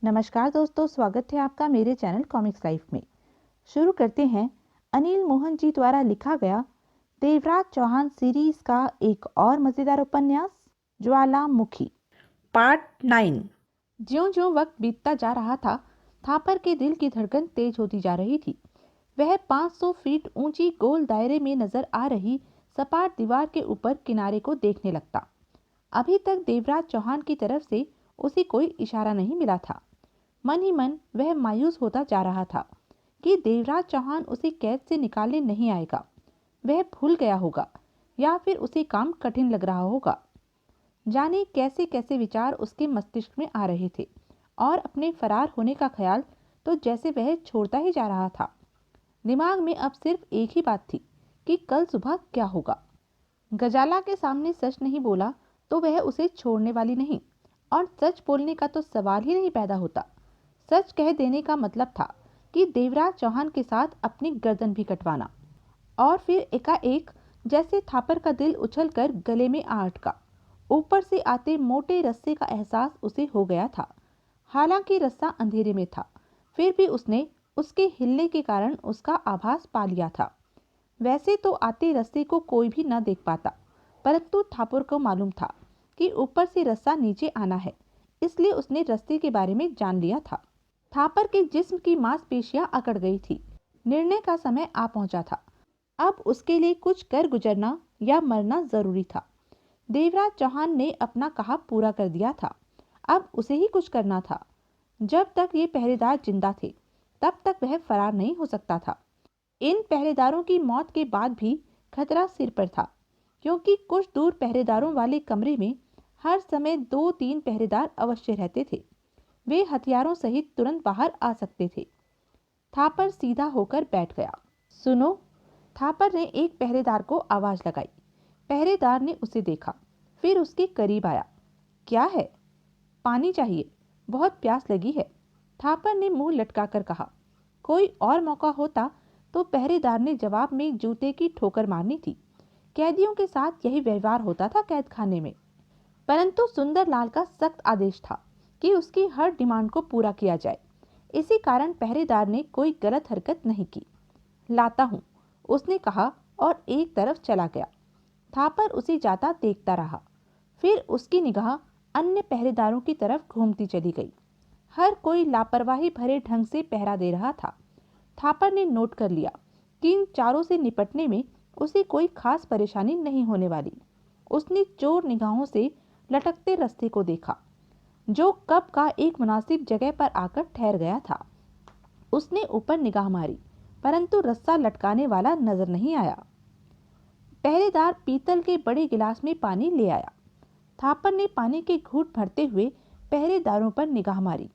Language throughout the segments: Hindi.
नमस्कार दोस्तों, स्वागत है आपका मेरे चैनल कॉमिक्स लाइफ में। शुरू करते हैं अनिल मोहन जी द्वारा लिखा गया देवराज चौहान सीरीज का एक और मजेदार उपन्यास ज्वालामुखी पार्ट 9। ज्यों-ज्यों वक्त बीतता जा रहा था, थापर के दिल की धड़कन तेज होती जा रही थी। वह 500 फीट ऊंची गोल दायरे में नजर आ रही सपाट दीवार के ऊपर किनारे को देखने लगता। अभी तक देवराज चौहान की तरफ से उसे कोई इशारा नहीं मिला था। मन ही मन वह मायूस होता जा रहा था कि देवराज चौहान उसे कैद से निकालने नहीं आएगा। वह भूल गया होगा या फिर उसे काम कठिन लग रहा होगा। जाने कैसे कैसे विचार उसके मस्तिष्क में आ रहे थे और अपने फरार होने का ख्याल तो जैसे वह छोड़ता ही जा रहा था। दिमाग में अब सिर्फ एक ही बात थी कि कल सुबह क्या होगा। गजाला के सामने सच नहीं बोला तो वह उसे छोड़ने वाली नहीं, और सच बोलने का तो सवाल ही नहीं पैदा होता। सच कह देने का मतलब था कि देवराज चौहान के साथ अपनी गर्दन भी कटवाना। और फिर एकाएक जैसे थापर का दिल उछलकर गले में आ अटका। ऊपर से आते मोटे रस्से का एहसास उसे हो गया था। हालांकि रस्सा अंधेरे में था, फिर भी उसने उसके हिलने के कारण उसका आभास पा लिया था। वैसे तो आते रस्से को कोई भी न देख पाता, परंतु थापुर को मालूम था कि ऊपर से रस्सा नीचे आना है, इसलिए उसने रस्से के बारे में जान लिया था। थापर के जिस्म की मांसपेशियां अकड़ गई थी। निर्णय का समय आ पहुंचा था। अब उसके लिए कुछ कर गुजरना या मरना जरूरी था। देवराज चौहान ने अपना कहा पूरा कर दिया था, अब उसे ही कुछ करना था। जब तक ये पहरेदार जिंदा थे तब तक वह फरार नहीं हो सकता था। इन पहरेदारों की मौत के बाद भी खतरा सिर पर था, क्योंकि कुछ दूर पहरेदारों वाले कमरे में हर समय 2-3 पहरेदार अवश्य रहते थे। वे हथियारों सहित तुरंत बाहर आ सकते थे। थापर सीधा होकर बैठ गया। सुनो, थापर ने एक पहरेदार को आवाज लगाई। पहरेदार ने उसे देखा, फिर उसके करीब आया। क्या है? पानी चाहिए, बहुत प्यास लगी है, थापर ने मुंह लटकाकर कहा। कोई और मौका होता तो पहरेदार ने जवाब में जूते की ठोकर मारनी थी। कैदियों के साथ यही व्यवहार होता था कैद खाने में। परंतु सुंदरलाल का सख्त आदेश था कि उसकी हर डिमांड को पूरा किया जाए। इसी कारण पहरेदार ने कोई गलत हरकत नहीं की। लाता हूँ, उसने कहा और एक तरफ चला गया। थापर उसे जाता देखता रहा। फिर उसकी निगाह अन्य पहरेदारों की तरफ घूमती चली गई। हर कोई लापरवाही भरे ढंग से पहरा दे रहा था। थापर ने नोट कर लिया कि इन चारों से निपटने में उसे कोई खास परेशानी नहीं होने वाली। उसने चोर निगाहों से लटकते रास्ते को देखा, जो कब का एक मुनासिब जगह पर आकर ठहर गया था। उसने ऊपर निगाह मारी, परंतु रस्सा लटकाने वाला नजर नहीं आया। पहरेदार पीतल के बड़े गिलास में पानी ले आया। थापर ने पानी के घूंट भरते हुए पहरेदारों पर निगाह मारी।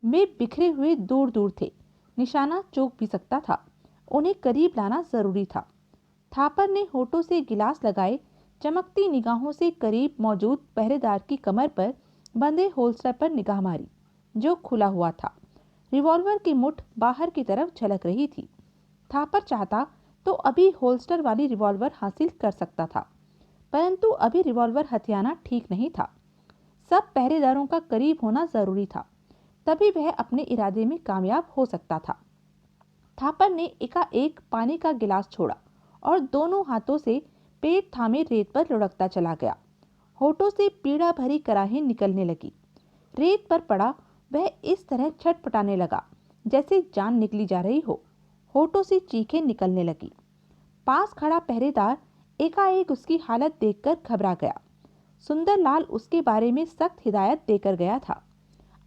वे बिखरे हुए दूर दूर थे, निशाना चूक भी सकता था। उन्हें करीब लाना जरूरी था। थापर ने होठों से गिलास लगाए चमकती निगाहों से करीब मौजूद पहरेदार की कमर पर बंधे होल्स्टर पर निगाह मारी, जो खुला हुआ था। रिवॉल्वर की मुठ बाहर की तरफ झलक रही थी। थापर चाहता तो अभी होल्स्टर वाली रिवॉल्वर हासिल कर सकता था, परंतु अभी रिवॉल्वर हथियाना ठीक नहीं था। सब पहरेदारों का करीब होना जरूरी था, तभी वह अपने इरादे में कामयाब हो सकता था। थापर ने एकाएक पानी का गिलास छोड़ा और दोनों हाथों से पेट थामे रेत पर लुढ़कता चला गया। होठों से पीड़ा भरी कराही निकलने लगी। रेत पर पड़ा वह इस तरह छटपटाने लगा जैसे जान निकली जा रही हो। होठों से चीखें निकलने लगी। पास खड़ा पहरेदार एकाएक उसकी हालत देखकर घबरा गया। सुंदरलाल उसके बारे में सख्त हिदायत देकर गया था।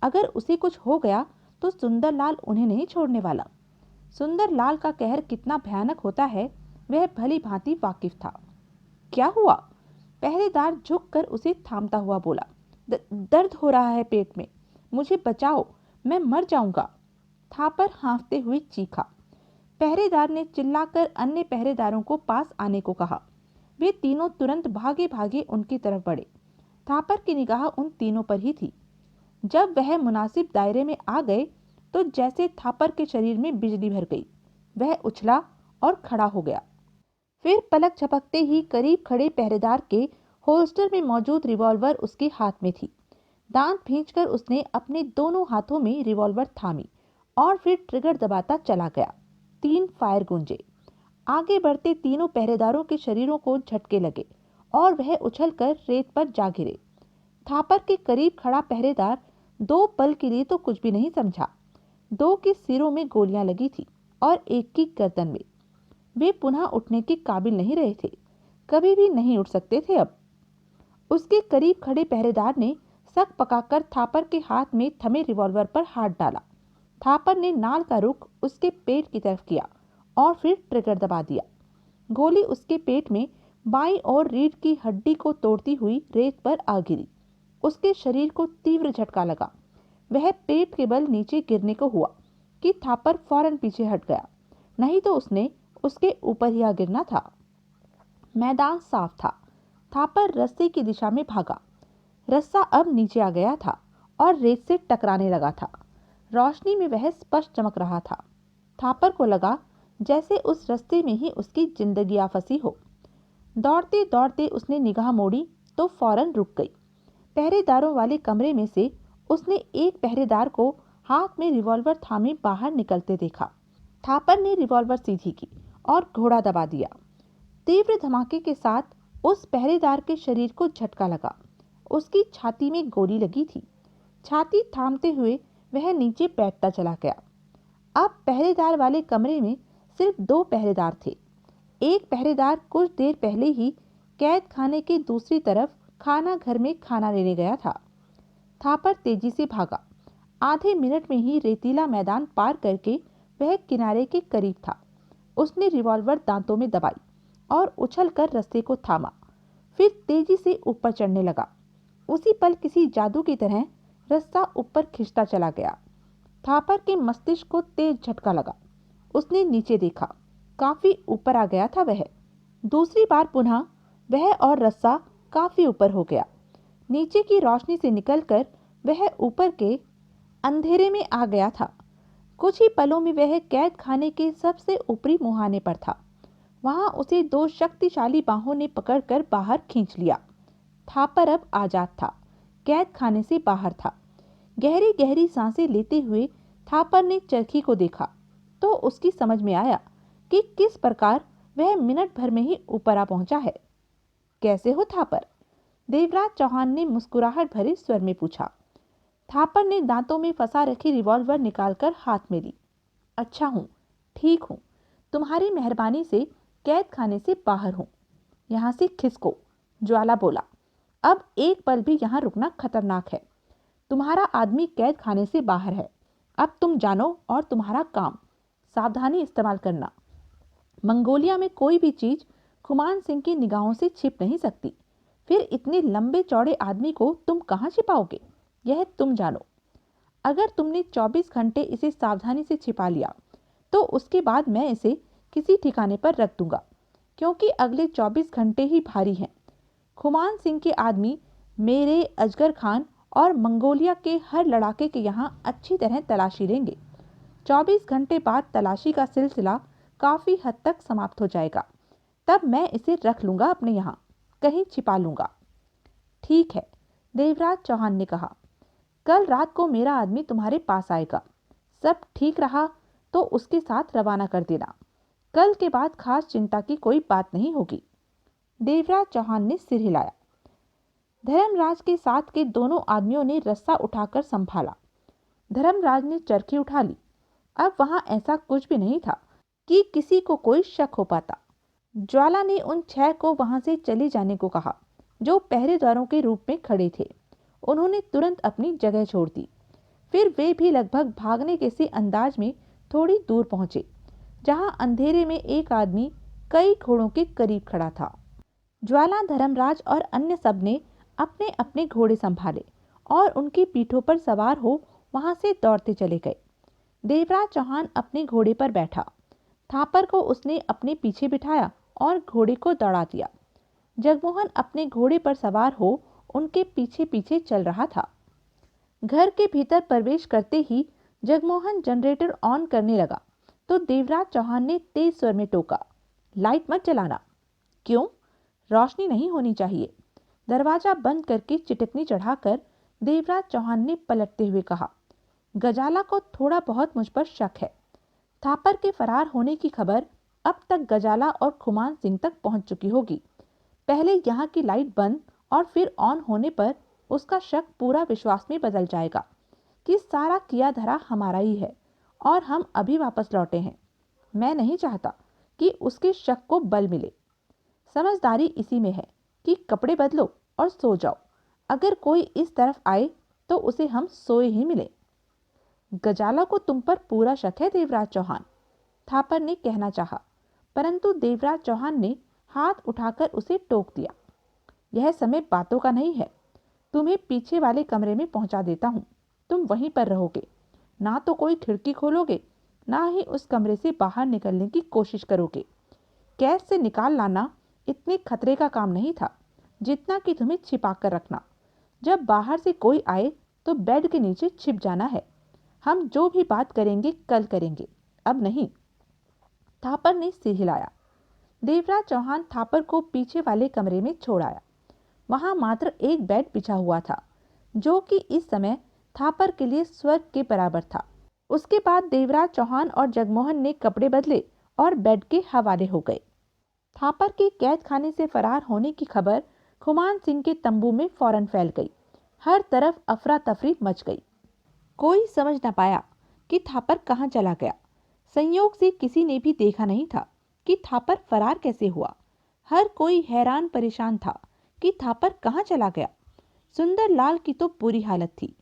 अगर उसे कुछ हो गया तो सुंदरलाल उन्हें नहीं छोड़ने वाला। सुंदरलाल का कहर कितना भयानक होता है वह भली भांति वाकिफ था। क्या हुआ? पहरेदार झुककर उसे थामता हुआ बोला। दर्द हो रहा है पेट में, मुझे बचाओ, मैं मर जाऊंगा। थापर हांफते हुए चीखा। पहरेदार ने चिल्लाकर अन्य पहरेदारों को पास आने को कहा। वे तीनों तुरंत भागे भागे उनकी तरफ बढ़े। थापर की निगाह उन तीनों पर ही थी। जब वह मुनासिब दायरे में आ गए तो जैसे थापर के शरीर में बिजली भर गई। वह उछला और खड़ा हो गया। फिर पलक झपकते ही करीब खड़े पहरेदार के होल्स्टर में मौजूद रिवॉल्वर उसके हाथ में थी। दांत भींचकर उसने अपने दोनों हाथों में रिवॉल्वर थामी और फिर ट्रिगर दबाता चला गया। 3 फायर गूंजे। आगे बढ़ते तीनों पहरेदारों के शरीरों को झटके लगे और वह उछलकर रेत पर जा गिरे। थापर के करीब खड़ा पहरेदार 2 पल के लिए तो कुछ भी नहीं समझा। 2 के सिरों में गोलियां लगी थी और एक की गर्दन में। वे पुनः उठने के काबिल नहीं रहे थे, कभी भी नहीं उठ सकते थे अब। उसके करीब खड़े पहरेदार ने सक पकाकर थापर के हाथ में थमे रिवॉल्वर पर हाथ डाला। थापर ने नाल का रुख उसके पेट की तरफ किया और फिर ट्रिगर दबा दिया। गोली उसके पेट में बाईं ओर रीढ़ की हड्डी को तोड़ती हुई रेत पर आ गिरी। उसके शरीर को तीव्र झटका लगा। वह पेट के बल नीचे गिरने को हुआ कि थापर फौरन पीछे हट गया, नहीं तो उसने उसके ऊपर ही आ गिरना था। मैदान साफ था। थापर रस्से की दिशा में भागा। रस्सा अब नीचे आ गया था और रेत से टकराने लगा था। रोशनी में वह स्पष्ट चमक रहा था। थापर को लगा जैसे उस रस्ते में ही उसकी जिंदगी आ फंसी हो। दौड़ते दौड़ते उसने निगाह मोड़ी तो फौरन रुक गई। पहरेदारों वाले कमरे में से उसने एक पहरेदार को हाथ में रिवॉल्वर थामे बाहर निकलते देखा। थापर ने रिवॉल्वर सीधी की और घोड़ा दबा दिया। तीव्र धमाके के साथ उस पहरेदार के शरीर को झटका लगा। उसकी छाती में गोली लगी थी। छाती थामते हुए वह नीचे बैठता चला गया। अब पहरेदार वाले कमरे में सिर्फ 2 पहरेदार थे। एक पहरेदार कुछ देर पहले ही कैद खाने के दूसरी तरफ खाना घर में खाना लेने गया था। थापर तेजी से भागा। आधे मिनट में ही रेतीला मैदान पार करके वह किनारे के करीब था। उसने रिवॉल्वर दांतों में दबाई और उछलकर रस्से को थामा, फिर तेजी से ऊपर चढ़ने लगा। उसी पल किसी जादू की तरह रस्सा ऊपर खिंचता चला गया। थापर के मस्तिष्क को तेज झटका लगा। उसने नीचे देखा, काफी ऊपर आ गया था वह। दूसरी बार पुनः वह और रस्सा काफी ऊपर हो गया। नीचे की रोशनी से निकलकर वह ऊपर के अंधेरे में आ गया था। कुछ ही पलों में वह कैद खाने के सबसे ऊपरी मुहाने पर था। वहां उसे 2 शक्तिशाली बाहों ने पकड़कर बाहर खींच लिया। थापर अब आजाद था, कैद खाने से बाहर था। गहरी गहरी सांसें लेते हुए थापर ने चरखी को देखा तो उसकी समझ में आया कि किस प्रकार वह मिनट भर में ही ऊपर आ पहुंचा है। कैसे हो थापर? देवराज चौहान ने मुस्कुराहट भरे स्वर में पूछा। थापर ने दांतों में फंसा रखी रिवॉल्वर निकालकर हाथ में ली। अच्छा हूँ, ठीक हूँ, तुम्हारी मेहरबानी से कैद खाने से बाहर हूँ। यहाँ से खिसको, ज्वाला बोला। अब एक पल भी यहाँ रुकना खतरनाक है। तुम्हारा आदमी कैद खाने से बाहर है। अब तुम जानो और तुम्हारा काम। सावधानी इस्तेमाल करना। मंगोलिया में कोई भी चीज खुमान सिंह की निगाहों से छिप नहीं सकती। फिर इतने लंबे चौड़े आदमी को तुम कहाँ छिपाओगे, यह तुम जानो। अगर तुमने 24 घंटे इसे सावधानी से छिपा लिया तो उसके बाद मैं इसे किसी ठिकाने पर रख दूंगा, क्योंकि अगले 24 घंटे ही भारी हैं। खुमान सिंह के आदमी मेरे, अजगर खान और मंगोलिया के हर लड़ाके के यहाँ अच्छी तरह तलाशी लेंगे। 24 घंटे बाद तलाशी का सिलसिला काफी हद तक समाप्त हो जाएगा। तब मैं इसे रख लूंगा अपने यहाँ, कहीं छिपा लूंगा। ठीक है, देवराज चौहान ने कहा। कल रात को मेरा आदमी तुम्हारे पास आएगा। सब ठीक रहा तो उसके साथ रवाना कर देना। कल के बाद खास चिंता की कोई बात नहीं होगी। देवराज चौहान ने सिर हिलाया। धर्मराज के साथ के दोनों आदमियों ने रस्सा उठाकर संभाला। धर्मराज ने चरखी उठा ली। अब वहां ऐसा कुछ भी नहीं था कि किसी को कोई शक हो पाता। ज्वाला ने उन 6 को वहां से चले जाने को कहा जो पहरेदारों के रूप में खड़े थे। उन्होंने तुरंत अपनी जगह छोड़ दी। फिर वे भी लगभग भागने के से अंदाज में थोड़ी दूर पहुंचे, जहां अंधेरे में एक आदमी कई घोड़ों के करीब खड़ा था। ज्वाला, धर्मराज और अन्य सब ने अपने अपने घोड़े संभाले और उनकी पीठों पर सवार हो वहां से दौड़ते चले गए। देवराज चौहान अपने घोड़े पर बैठा। थापर को उसने अपने पीछे बिठाया और घोड़े को दौड़ा दिया। जगमोहन अपने घोड़े पर सवार हो उनके पीछे पीछे चल रहा था। घर के भीतर प्रवेश करते ही जगमोहन जनरेटर ऑन करने लगा तो देवराज चौहान ने तेज स्वर में टोका, लाइट मत जलाना। क्यों? रोशनी नहीं होनी चाहिए। दरवाजा बंद करके चिटकनी चढ़ाकर देवराज चौहान ने पलटते हुए कहा। गजाला को थोड़ा बहुत मुझ पर शक है। थापर के फरार होने की खबर अब तक गजाला और खुमान सिंह तक पहुंच चुकी होगी। पहले यहाँ की लाइट बंद और फिर ऑन होने पर उसका शक पूरा विश्वास में बदल जाएगा कि सारा किया धरा हमारा ही है और हम अभी वापस लौटे हैं। मैं नहीं चाहता कि उसके शक को बल मिले। समझदारी इसी में है कि कपड़े बदलो और सो जाओ। अगर कोई इस तरफ आए तो उसे हम सोए ही मिले। गजाला को तुम पर पूरा शक है देवराज चौहान, थापर ने कहना चाहा, परंतु देवराज चौहान ने हाथ उठाकर उसे टोक दिया। यह समय बातों का नहीं है। तुम्हें पीछे वाले कमरे में पहुंचा देता हूं। तुम वहीं पर रहोगे। ना तो कोई खिड़की खोलोगे, ना ही उस कमरे से बाहर निकलने की कोशिश करोगे। कैद से निकाल लाना इतने खतरे का काम नहीं था जितना कि तुम्हें छिपा कर रखना। जब बाहर से कोई आए तो बेड के नीचे छिप जाना है। हम जो भी बात करेंगे कल करेंगे, अब नहीं। थापर ने सिर हिलाया। देवराज चौहान थापर को पीछे वाले कमरे में छोड़ आया। वहां मात्र एक बेड बिछा हुआ था, जो कि इस समय थापर के लिए स्वर्ग के बराबर था। उसके बाद देवराज चौहान और जगमोहन ने कपड़े बदले और बेड के हवाले हो गए। थापर के कैद खाने से फरार होने की खबर खुमान सिंह के तंबू में फौरन फैल गई। हर तरफ अफरा तफरी मच गई। कोई समझ न पाया कि थापर कहाँ चला गया। संयोग से किसी ने भी देखा नहीं था कि थापर फरार कैसे हुआ। हर कोई हैरान परेशान था कि थापर कहाँ चला गया। सुंदर लाल की तो बुरी हालत थी।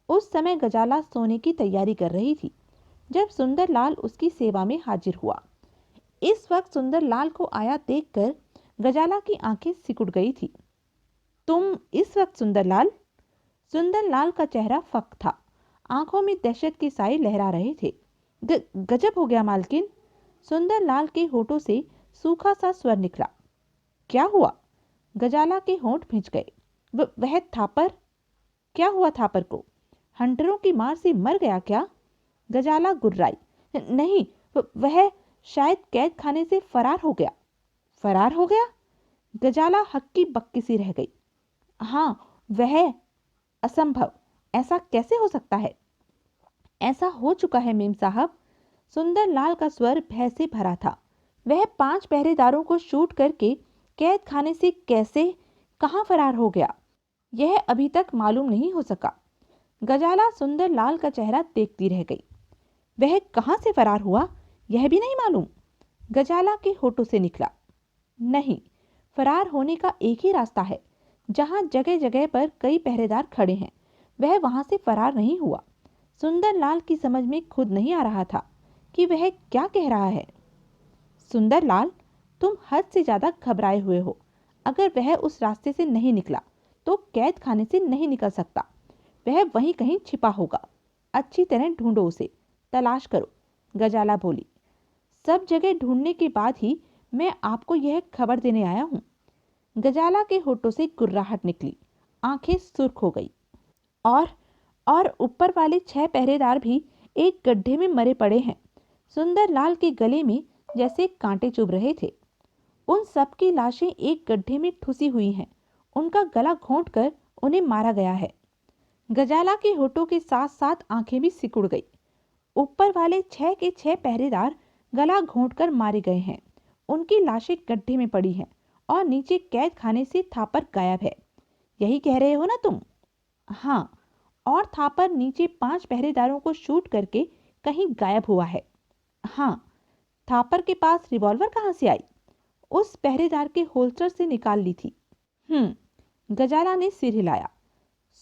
उस समय गजाला सोने की तैयारी कर रही थी जब सुंदर लाल उसकी सेवा में हाजिर हुआ। इस वक्त सुंदर लाल को आया देखकर गजाला की आंखें सिकुड़ गई थी। तुम इस वक्त सुंदर लाल? सुंदर लाल का चेहरा फक था। आंखों में दहशत के साए लहरा रहे थे। गजब हो गया मालकिन। सुंदर लाल के होठों से सूखा सा स्वर निकला। क्या हुआ? गजाला के होंठ भींच गए। वह थापर? क्या हुआ थापर को? हंटरों की मार से मर गया क्या? गजाला गुर्राई। नहीं, वह शायद कैद खाने से फरार हो गया। फरार हो गया? गजाला हक्की बक्की सी रह गई। हाँ, वह। असंभव, ऐसा कैसे हो सकता है? ऐसा हो चुका है मेम साहब। सुंदर लाल का स्वर भय से भरा था। वह 5 पहरेदारों को शूट करके कैद खाने से कैसे, कहां फरार हो गया, यह अभी तक मालूम नहीं हो सका। गजाला सुंदर लाल का चेहरा देखती रह गई। वह कहां से फरार हुआ यह भी नहीं मालूम? गजाला के होठों से निकला। नहीं, फरार होने का एक ही रास्ता है जहां जगह जगह पर कई पहरेदार खड़े हैं। वह वहां से फरार नहीं हुआ। सुंदर लाल की समझ में खुद नहीं आ रहा था कि वह क्या कह रहा है। सुंदर लाल, तुम हद से ज्यादा घबराए हुए हो। अगर वह उस रास्ते से नहीं निकला तो कैद खाने से नहीं निकल सकता। वह वहीं कहीं छिपा होगा। अच्छी तरह ढूंढो उसे, तलाश करो। गजाला बोली। सब जगह ढूंढने के बाद ही मैं आपको यह खबर देने आया हूँ। गजाला के होठों से गुर्राहट निकली। आंखें सुर्ख हो गई। और ऊपर वाले 6 पहरेदार भी एक गड्ढे में मरे पड़े हैं। सुंदर लाल के गले में जैसे कांटे चुभ रहे थे। उन सब की लाशें एक गड्ढे में ठुसी हुई हैं। उनका गला घोंटकर उन्हें मारा गया है। गजाला के होठों के साथ साथ आंखें भी सिकुड़ गई। ऊपर वाले 6 के 6 पहरेदार गला घोंटकर मारे गए हैं। उनकी लाशें गड्ढे में पड़ी हैं और नीचे कैद खाने से थापर गायब है। यही कह रहे हो ना तुम? हाँ, और थापर नीचे 5 पहरेदारों को शूट करके कहीं गायब हुआ है। हाँ। थापर के पास रिवॉल्वर कहाँ से आई? उस पहरेदार के होल्स्टर से निकाल ली थी। गजाला ने सिर हिलाया।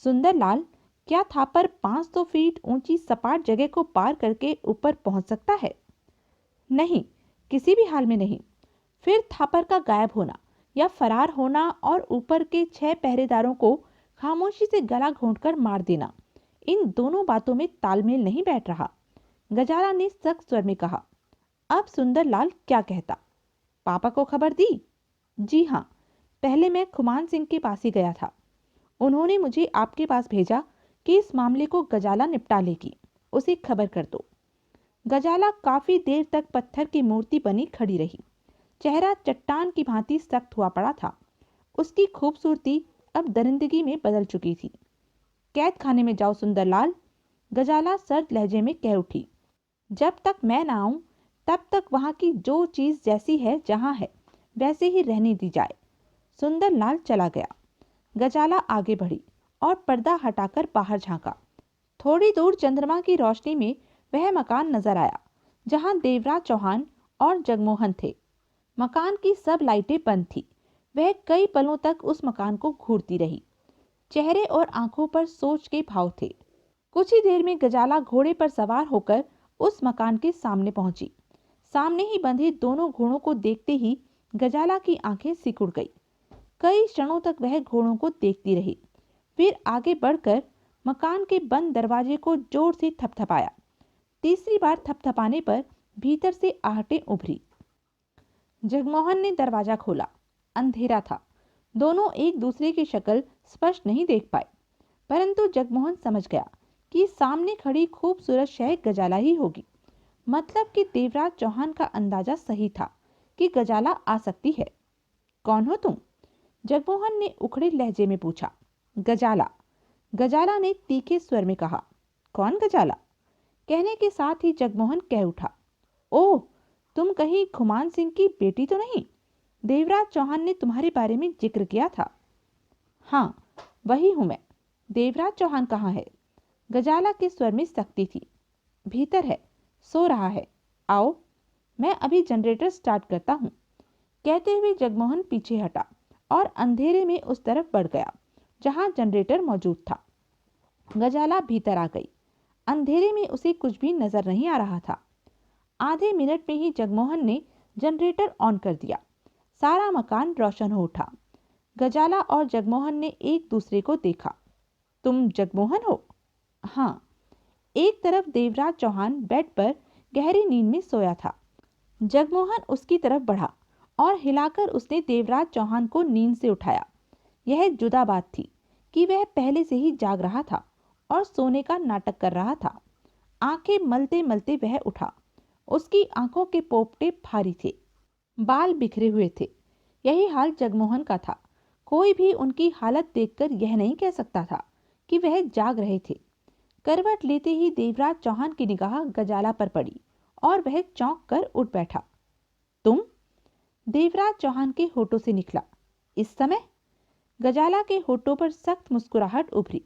सुंदर लाल, क्या थापर 500 फीट ऊंची सपाट जगह को पार करके ऊपर पहुंच सकता है? नहीं, किसी भी हाल में नहीं। फिर थापर का गायब होना या फरार होना और ऊपर के 6 पहरेदारों को खामोशी से गला घोंटकर मार देना, इन दोनों बातों में तालमेल नहीं बैठ रहा। गजाला ने सख्त स्वर में कहा। अब सुंदर लाल क्या कहता? पापा को खबर दी? जी हाँ, पहले मैं खुमान सिंह के पास ही गया था। उन्होंने मुझे आपके पास भेजा कि इस मामले को गजाला निपटा लेगी, उसे खबर कर दो। गजाला काफी देर तक पत्थर की मूर्ति बनी खड़ी रही। चेहरा चट्टान की भांति सख्त हुआ पड़ा था। उसकी खूबसूरती अब दरिंदगी में बदल चुकी थी। कैद खाने में जाओ सुंदरलाल, गजाला सर्द लहजे में कह उठी। जब तक मैं ना आऊं तब तक वहां की जो चीज जैसी है जहां है वैसे ही रहने दी जाए। सुंदरलाल चला गया। गजाला आगे बढ़ी और पर्दा हटाकर बाहर झांका। थोड़ी दूर चंद्रमा की रोशनी में वह मकान नजर आया जहां देवराज चौहान और जगमोहन थे। मकान की सब लाइटें बंद थी। वह कई पलों तक उस मकान को घूरती रही। चेहरे और आंखों पर सोच के भाव थे। कुछ ही देर में गजाला घोड़े पर सवार होकर उस मकान के सामने पहुंची। सामने ही बंधे दोनों घोड़ों को देखते ही गजाला की आंखें सिकुड़ गई। कई क्षणों तक वह घोड़ों को देखती रही, फिर आगे बढ़कर मकान के बंद दरवाजे को जोर से थपथपाया। तीसरी बार थपथपाने पर भीतर से आहटें उभरी। जगमोहन ने दरवाजा खोला। अंधेरा था। दोनों एक दूसरे की शक्ल स्पष्ट नहीं देख पाए, परंतु जगमोहन समझ गया कि सामने खड़ी खूबसूरत शय गजाला ही होगी। मतलब कि देवराज चौहान का अंदाजा सही था कि गजाला आ सकती है। कौन हो तुम? जगमोहन ने उखड़े लहजे में पूछा। गजाला। गजाला ने तीखे स्वर में कहा। कौन गजाला? कहने के साथ ही जगमोहन कह उठा। ओह, तुम कहीं खुमान सिंह की बेटी तो नहीं? देवराज चौहान ने तुम्हारे बारे में जिक्र किया था। हाँ, वही हूं मैं। देवराज चौहान कहाँ है? गजाला के स्वर में सख्ती थी। भीतर है, सो रहा है। आओ, मैं अभी जनरेटर स्टार्ट करता हूँ। कहते हुए जगमोहन पीछे हटा और अंधेरे में उस तरफ बढ़ गया जहां जनरेटर मौजूद था। गजाला भीतर आ गई। अंधेरे में उसे कुछ भी नजर नहीं आ रहा था। आधे मिनट में ही जगमोहन ने जनरेटर ऑन कर दिया। सारा मकान रोशन हो उठा। गजाला और जगमोहन ने एक दूसरे को देखा। तुम जगमोहन हो? हाँ। एक तरफ देवराज चौहान बेड पर गहरी नींद में सोया था। जगमोहन उसकी तरफ बढ़ा और हिलाकर उसने देवराज चौहान को नींद से उठाया। यह जुदा बात थी कि वह पहले से ही जाग रहा था और सोने का नाटक कर रहा था। आंखें मलते मलते वह उठा। उसकी आंखों के पोपटे भारी थे, बाल बिखरे हुए थे। यही हाल जगमोहन का था। कोई भी उनकी हालत देखकर यह नहीं कह सकता था कि वह जाग रहे थे। करवट लेते ही देवराज चौहान की निगाह गजाला पर पड़ी और वह चौंक कर उठ बैठा। तुम? देवराज चौहान के होठों से निकला। इस समय? गजाला के होठों पर सख्त मुस्कुराहट उभरी।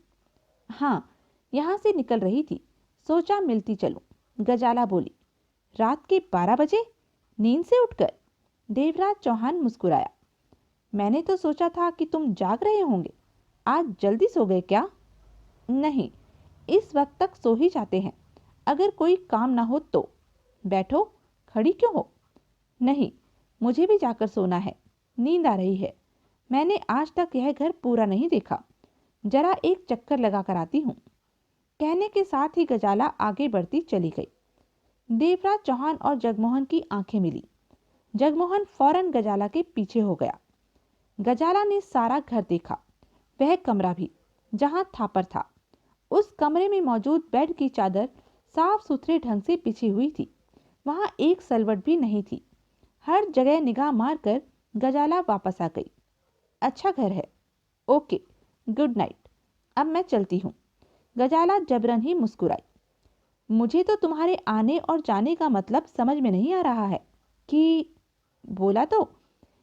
हाँ, यहाँ से निकल रही थी, सोचा मिलती चलूं। गजाला बोली। रात के 12 बजे? नींद से उठकर? देवराज चौहान मुस्कुराया। मैंने तो सोचा था कि तुम जाग रहे होंगे। आज जल्दी सो गए क्या? नहीं, इस वक्त तक सो ही जाते हैं, अगर कोई काम ना हो तो। बैठो, खड़ी क्यों हो? नहीं, मुझे भी जाकर सोना है, नींद आ रही है। मैंने आज तक यह घर पूरा नहीं देखा, जरा एक चक्कर लगा कर आती हूँ। कहने के साथ ही गजाला आगे बढ़ती चली गई। देवराज चौहान और जगमोहन की आंखें मिली। जगमोहन फौरन गजाला के पीछे हो गया। गजाला ने सारा घर देखा, वह कमरा भी जहां थापर था। उस कमरे में मौजूद बेड की चादर साफ सुथरे ढंग से बिछी हुई थी। वहां एक सलवट भी नहीं थी। हर जगह निगाह मारकर गजाला वापस आ गई। अच्छा घर है। Okay, good night. अब मैं चलती हूँ। गजाला जबरन ही मुस्कुराई। मुझे तो तुम्हारे आने और जाने का मतलब समझ में नहीं आ रहा है कि। बोला तो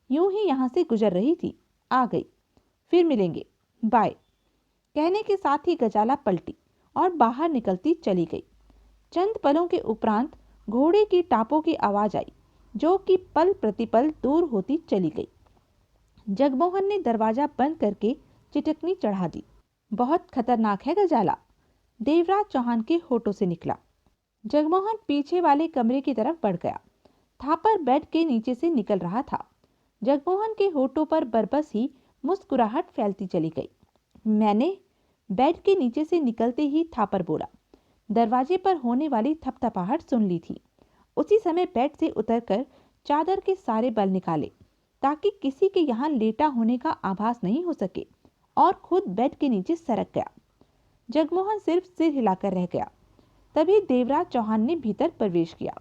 यूं ही यहाँ से गुजर रही थी, आ गई। फिर मिलेंगे, बाय। कहने के साथ ही गजाला पलटी और बाहर निकलती चली गई। चंद पलों के उपरांत घोड़े की टापों की आवाज आई, जो कि पल प्रतिपल दूर होती चली गई। जगमोहन ने दरवाजा बंद करके चिटकनी चढ़ा दी। बहुत खतरनाक है गजाला, देवराज चौहान के होठों से निकला। जगमोहन पीछे वाले कमरे की तरफ बढ़ गया। थापर बेड के नीचे से निकल रहा था। जगमोहन के होठों पर बरबस ही मुस्कुराहट फैलती चली गई। मैंने बेड के नीचे से निकलते ही थापर बोला। दरवाजे पर होने वाली थपथपाहट सुन ली थी। उसी समय बेड से उतरकर चादर के सारे बल निकाले ताकि किसी के यहाँ लेटा होने का आभास नहीं हो सके, और खुद बेड के नीचे सरक गया। जगमोहन सिर्फ सिर हिलाकर रह गया। तभी देवराज चौहान ने भीतर प्रवेश किया।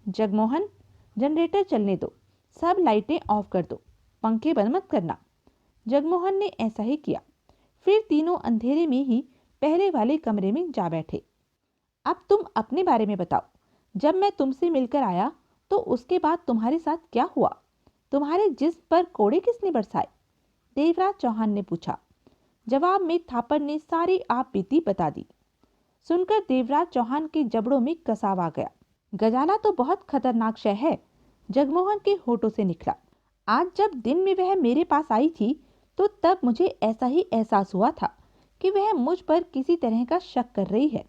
जगमोहन, जनरेटर चलने दो, सब लाइटें ऑफ कर दो, पंखे बंद मत करना। जगमोहन ने ऐसा ही किया। फिर तीनों अंधेरे में ही पहले वाले कमरे में जा बैठे। अब तुम अपने बारे में बताओ। जब मैं तुमसे मिलकर आया तो उसके बाद तुम्हारे साथ क्या हुआ? तुम्हारे जिस्म पर कोड़े किसने बरसाए? देवराज चौहान ने पूछा। जवाब में थापर ने सारी आप बीती बता दी। सुनकर देवराज चौहान के जबड़ों में कसाव आ गया। गजाला तो बहुत खतरनाक शय है, जगमोहन के होठों से निकला। आज जब दिन में वह मेरे पास आई थी तो तब मुझे ऐसा ही एहसास हुआ था कि वह मुझ पर किसी तरह का शक कर रही है,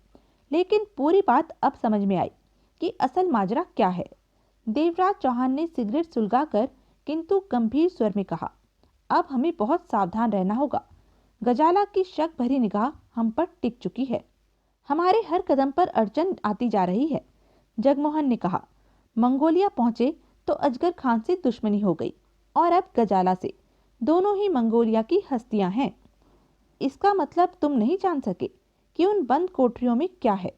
लेकिन पूरी बात अब समझ में आई कि असल माजरा क्या है। देवराज चौहान ने सिगरेट सुलगाकर किंतु गंभीर स्वर में कहा, अब हमें बहुत सावधान रहना होगा। गजाला की शक भरी निगाह हम पर टिक चुकी है। हमारे हर कदम पर अड़चन आती जा रही है। जगमोहन ने कहा, मंगोलिया पहुंचे तो अजगर खान से दुश्मनी हो गई और अब गजाला से। दोनों ही मंगोलिया की हस्तियां हैं। इसका मतलब तुम नहीं जान सके कि उन बंद कोठरियों में क्या है?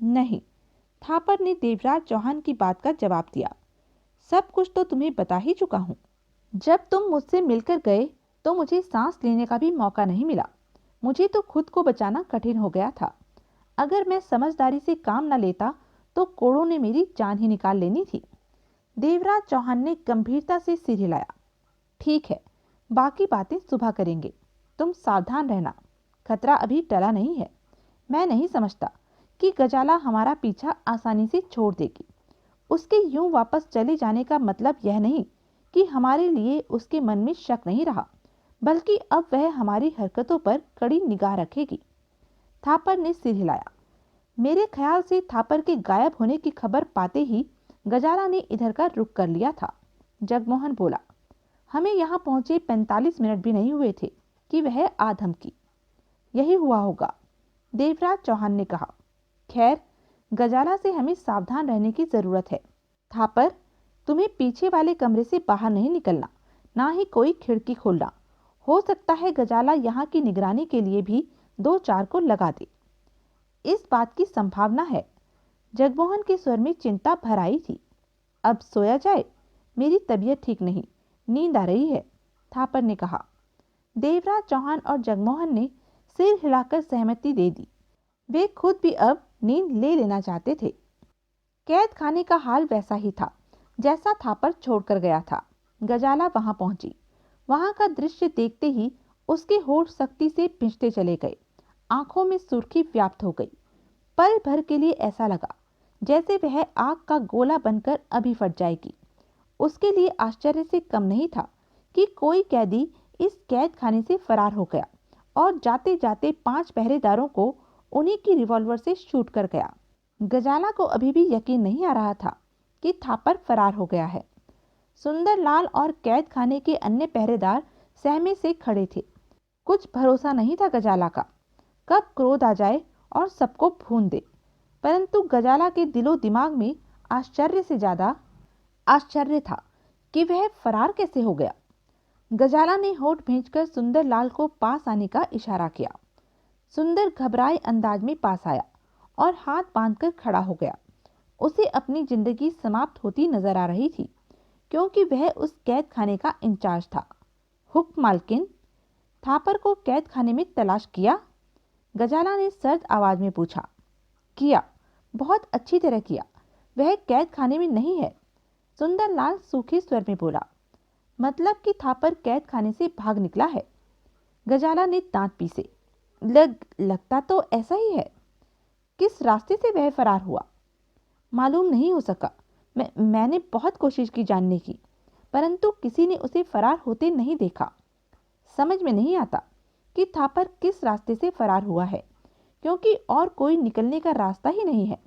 नहीं, थापर ने देवराज चौहान की बात का जवाब दिया। सब कुछ तो तुम्हें बता ही चुका हूँ। जब तुम मुझसे मिलकर गए तो मुझे सांस लेने का भी मौका नहीं मिला। मुझे तो खुद को बचाना कठिन हो गया था। अगर मैं समझदारी से काम न लेता तो कोड़ों ने मेरी जान ही निकाल लेनी थी। देवराज चौहान ने गंभीरता से सिर हिलाया। ठीक है, बाकी बातें सुबह करेंगे। तुम सावधान रहना, खतरा अभी टला नहीं है। मैं नहीं समझता कि गजाला हमारा पीछा आसानी से छोड़ देगी। उसके यूं वापस चले जाने का मतलब यह नहीं कि हमारे लिए उसके मन में शक नहीं रहा, बल्कि अब वह हमारी हरकतों पर कड़ी निगाह रखेगी। थापर ने सिर हिलाया। मेरे ख्याल से थापर के गायब होने की खबर पाते ही गजाला ने इधर का रुख कर लिया था। जगमोहन बोला, हमें यहाँ पहुंचे 45 मिनट भी नहीं हुए थे कि वह आ धमकी। यही हुआ होगा, देवराज चौहान ने कहा। खैर, गजाला से हमें सावधान रहने की जरूरत है। थापर, तुम्हें पीछे वाले कमरे से बाहर नहीं निकलना, ना ही कोई खिड़की खोलना। हो सकता है गजाला यहाँ की निगरानी के लिए भी 2-4 को लगा दे। इस बात की संभावना है। जगमोहन के स्वर में चिंता भर आई थी। अब सोया जाए, मेरी तबीयत ठीक नहीं, नींद आ रही है, थापर ने कहा। देवराज चौहान और जगमोहन ने सिर हिलाकर सहमति दे दी। वे खुद भी अब नींद ले लेना चाहते थे। कैद खाने का हाल वैसा ही था जैसा थापर छोड़कर गया था। गजाला वहां पहुंची। वहां का दृश्य देखते ही उसके होठ सख्ती से पिंचते चले गए। आंखों में सुर्खी व्याप्त हो गई। पल भर के लिए ऐसा लगा जैसे वह आग का गोला बनकर अभी फट जाएगी। उसके लिए आश्चर्य से कम नहीं था कि कोई कैदी इस कैद खाने से फरार हो गया और जाते जाते 5 पहरेदारों को उन्हीं की रिवॉल्वर से शूट कर गया। गजाला को अभी भी यकीन नहीं आ रहा था कि थापर फरार हो गया है। सुंदरलाल और कैद खाने के अन्य पहरेदार सहमे से खड़े थे। कुछ भरोसा नहीं था गजाला का, कब क्रोध आ जाए और सबको भून दे। परंतु गजाला के दिलो दिमाग में आश्चर्य से ज्यादा आश्चर्य था कि वह फरार कैसे हो गया। गजाला ने होठ भींचकर सुंदरलाल को पास आने का इशारा किया। सुंदर घबराए अंदाज में पास आया और हाथ बांधकर खड़ा हो गया। उसे अपनी जिंदगी समाप्त होती नजर आ रही थी, क्योंकि वह उस कैद खाने का इंचार्ज था। हुक्म मालकिन। थापर को कैद खाने में तलाश किया? गजाला ने सर्द आवाज में पूछा। किया, बहुत अच्छी तरह किया। वह कैद खाने में नहीं है, सुंदरलाल सूखे स्वर में बोला। मतलब कि थापर कैद खाने से भाग निकला है? गजाला ने दांत पीसे। लगता तो ऐसा ही है। किस रास्ते से वह फरार हुआ? मालूम नहीं हो सका। मैंने बहुत कोशिश की जानने की, परंतु किसी ने उसे फरार होते नहीं देखा। समझ में नहीं आता कि थापर किस रास्ते से फरार हुआ है, क्योंकि और कोई निकलने का रास्ता ही नहीं है।